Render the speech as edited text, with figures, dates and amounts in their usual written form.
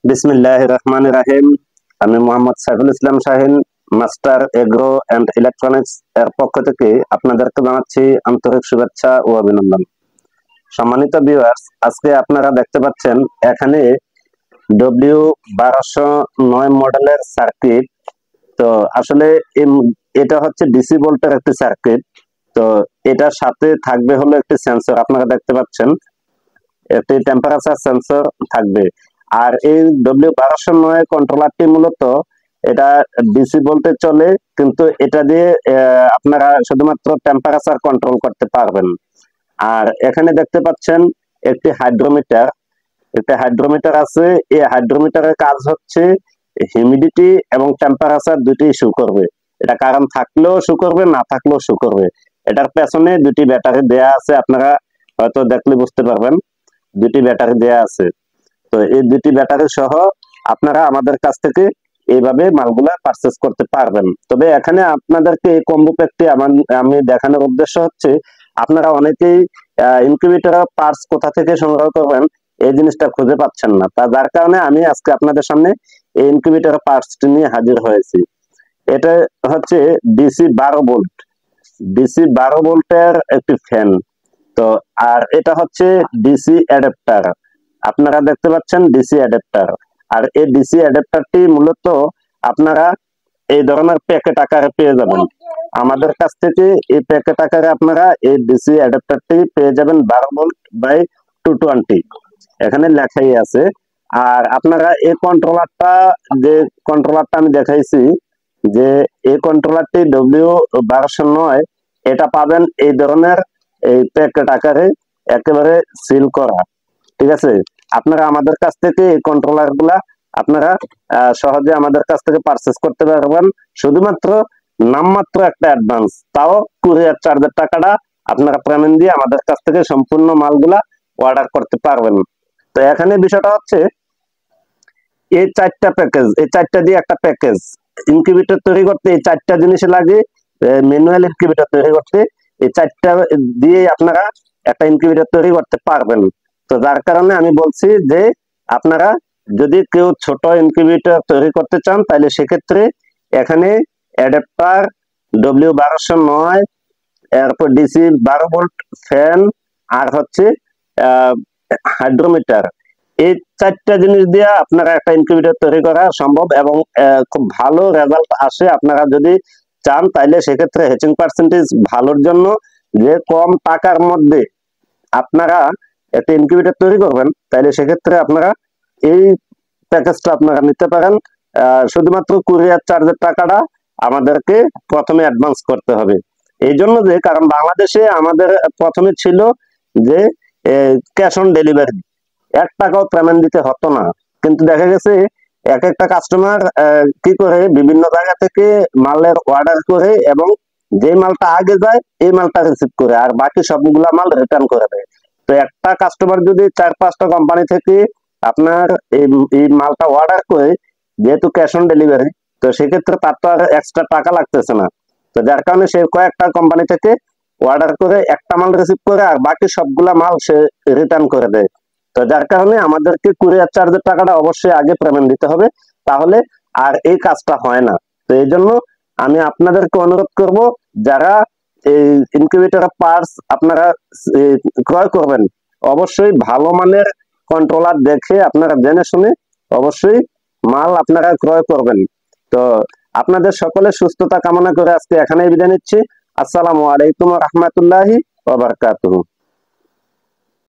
বিসমিল্লাহির রহমানির রহিম। আমি Mohammad Saiful Islam Shahin, master agro and electronics এর পক্ষ থেকে আপনাদেরকে জানাচ্ছি আন্তরিক শুভেচ্ছা ও অভিনন্দন। সম্মানিত ভিউয়ার্স, আজকে আপনারা দেখতে পাচ্ছেন এখানে W1209 মডেলের সার্কিট। তো আসলে এটা হচ্ছে ডিসি ভোল্টের একটি সার্কিট। তো এটার সাথে থাকবে হলো একটি সেন্সর, আপনারা দেখতে পাচ্ছেন একটি টেম্পারেচার সেন্সর থাকবে। আর এই W1209 কন্ট্রোলারটি মূলত এটা ডিসি ভোল্টে চলে, কিন্তু এটা দিয়ে আপনারা শুধুমাত্র টেম্পারেচার কন্ট্রোল করতে পারবেন। আর এখানে দেখতে পাচ্ছেন একটি হাইড্রোমিটার আছে। এই হাইড্রোমিটারের কাজ হচ্ছে হিউমিডিটি এবং টেম্পারেচার দুটি শো করবে। এটা কারেন্ট থাকলেও শো করবে, না থাকলেও শো করবে। এটার পেছনে দুটি ব্যাটারি দেয়া আছে, আপনারা হয়তো দেখলে বুঝতে পারবেন। দুটি ব্যাটারি দেয়া আছে। তো এই দুটি ব্যাটারি সহ আপনারা আমাদের কাছ থেকে এইভাবে মালগুলা পারচেজ করতে পারবেন। তবে এখানে আপনাদেরকে এই কম্বো প্যাকটি আমি দেখানোর উদ্দেশ্য হচ্ছে আপনারা অনেকেই ইনকিউবেটর পার্টস কোথা থেকে সংগ্রহ করবেন এই জিনিসটা খুঁজে পাচ্ছেন না। যার কারণে আমি আজকে আপনাদের সামনে এই ইনকিউবেটর পার্টসটি নিয়ে হাজির হয়েছি। এটা হচ্ছে ডিসি 12 ভোল্টের একটি ফ্যান। তো আর এটা হচ্ছে ডিসি অ্যাডাপ্টার, আপনারা দেখতে পাচ্ছেন ডিসি অ্যাডাপ্টার। আর এই ডিসি অ্যাডাপ্টারটি মূলত আপনারা এই ধরনের প্যাকেট আকারে পেয়ে যাবেন আমাদের কাছ থেকে। এই প্যাকেট আকারে আপনারা এই ডিসি অ্যাডাপ্টারটি পেয়ে যাবেন 12 ভোল্ট বাই 220, এখানে লেখাই আছে। আর আপনারা এই কন্ট্রোলারটা আমি দেখাইছি, যে এই কন্ট্রোলারটি W1209, এটা পাবেন এই ধরনের এই প্যাকেট আকারে একেবারে সিল করা। ঠিক আছে, আপনারা আমাদের কাছ থেকে এই কন্ট্রোলার গুলা আপনারা সহজে আমাদের কাছ থেকে পারচেজ করতে পারবেন। শুধুমাত্র নামমাত্র একটা অ্যাডভান্স, তাও কুরিয়ার চার্জের টাকাটা আপনারা পেমেন্ট দিয়ে আমাদের কাছ থেকে সম্পূর্ণ মালগুলা অর্ডার করতে পারবেন। তো এখানে বিষয়টা হচ্ছে এই চারটা দিয়ে একটা প্যাকেজ ইনকিউবেটর তৈরি করতে। এই চারটা জিনিস লাগে ম্যানুয়াল ইনকিউবেটর তৈরি করতে। এই চারটা দিয়ে আপনারা একটা ইনকিউবেটর তৈরি করতে পারবেন। তো যার কারণে আমি বলছি যে আপনারা যদি কেউ ছোট ইনকিউবেটর তৈরি করতে চান, তাহলে সেক্ষেত্রে এখানে অ্যাডাপ্টার W1209, এরপর ডিসি 12 ভোল্ট ফ্যান, আর হচ্ছে হাইড্রোমিটার, এই চারটা জিনিস দিয়ে আপনারা একটা ইনকিউবেটর তৈরি করা সম্ভব এবং খুব ভালো রেজাল্ট আসে। আপনারা যদি চান তাইলে সেক্ষেত্রে হ্যাচিং পার্সেন্টেজ ভালোর জন্য যে কম টাকার মধ্যে আপনারা একটা ইনকিউবেটর তৈরি করবেন, তাইলে সেক্ষেত্রে আপনারা এই প্যাকেজটা আপনারা নিতে পারেন। শুধুমাত্র কুরিয়ার চার্জের টাকাটা আমাদেরকে প্রথমে অ্যাডভান্স করতে হবে। এই জন্য যে কারণ বাংলাদেশে আমাদের প্রথমে ছিল যে ক্যাশ অন ডেলিভারি, 1 টাকাও পেমেন্ট দিতে হতো না। কিন্তু দেখা গেছে এক একটা কাস্টমার কি করে বিভিন্ন জায়গা থেকে মালের অর্ডার করে এবং যে মালটা আগে যায় এই মালটা রিসিভ করে আর বাকি সবগুলা মাল রিটার্ন করে দেয়। তো একটা কাস্টমার যদি 4-5টা কোম্পানি থেকে আপনার এই মালটা অর্ডার করে, যেহেতু ক্যাশ অন ডেলিভারি, তো সেক্ষেত্রে তার তো আর এক্সট্রা টাকা লাগতেছে না। তো যার কারণে সে কয়েকটা কোম্পানি থেকে অর্ডার করে একটা মাল রিসিভ করে আর বাকি সবগুলা মাল সে রিটার্ন করে দেয়। তো যার কারণে আমাদেরকে কুরিয়ার চার্জের টাকাটা অবশ্যই আগে পেমেন্ট দিতে হবে, তাহলে আর এই কাজটা হয় না। তো এই জন্য আমি আপনাদেরকে অনুরোধ করব, যারা এই ইনকিউবেটর পার্টস আপনারা ক্রয় করবেন, অবশ্যই ভালো মানের কন্ট্রোলার দেখে আপনারা জেনে শুনে অবশ্যই মাল আপনারা ক্রয় করবেন। তো আপনাদের সকলের সুস্থতা কামনা করে আজকে এখানেই বিদায় নিচ্ছি। আসসালামু আলাইকুম ওয়া রাহমাতুল্লাহি ওয়া বারাকাতুহু।